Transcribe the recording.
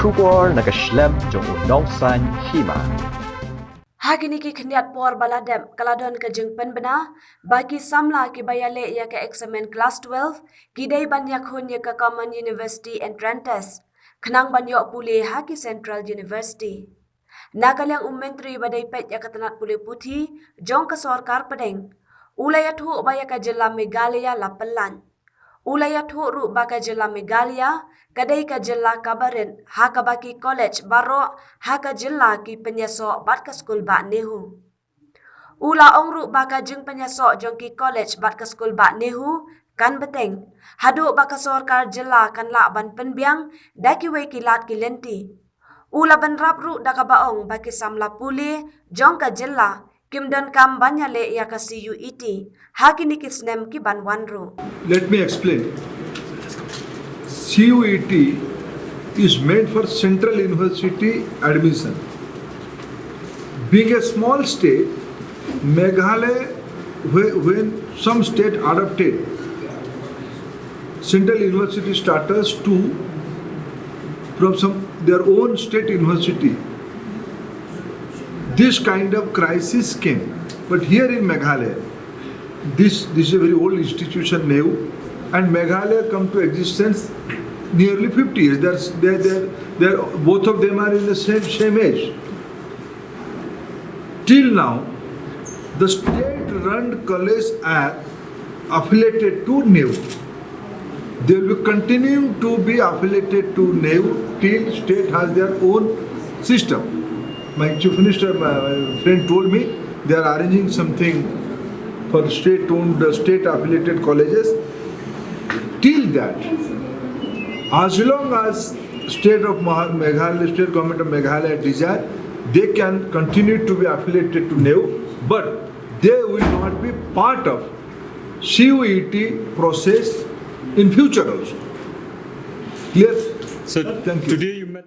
Shubor naga Snem jong unong san Hima. Hagini ki khniat por baladem kaladon ka jingpen bena bagi Samla ki Ïaleh ya ka examen class 12 ki dei banyak hun ya ka Common University entrance test khnang banyo Pule ha ki Central University nakalyang menteri badai pet ya ka tanat Pule puthi jong ka sarkar pedeng ulaya thu baya ka Jylla Meghalaya lapelan ulaya thu ru baka Jylla Meghalaya kadai ka Jylla kabarin ha ka baki college baro ha ka Jylla ki penyaso bat ka skul ba nehu ula ongru baka jing penyaso jong ki college bat ka skul ba nehu kan beteng hadu baka sarkar Jylla kan la ban penbiang daki we kilat ki lenti ula ban rap ru daka baong baki Samla Pule jong ka Jylla kim Donkam Ïaleh ya ka Cuet hakini ki Snem ki ban wanru. Let me explain. Cuet is meant for Central University admission. Being a small state, Meghalaya, when some state adopted Central University status to from their own state university, this kind of crisis came. But here in Meghalaya, this is a very old institution now, and Meghalaya come to existence nearly 50 years. They're both of them are in the same age. Till now, the state-run college are affiliated to NEU. They will be continuing to be affiliated to NEU till state has their own system. My chief minister, my friend told me they are arranging something for state-owned, state-affiliated colleges. Till that, as long as state of Meghalaya, state government of Meghalaya desire, they can continue to be affiliated to NEU, but they will not be part of CUET process in future also. Clear? So Thank you. today you met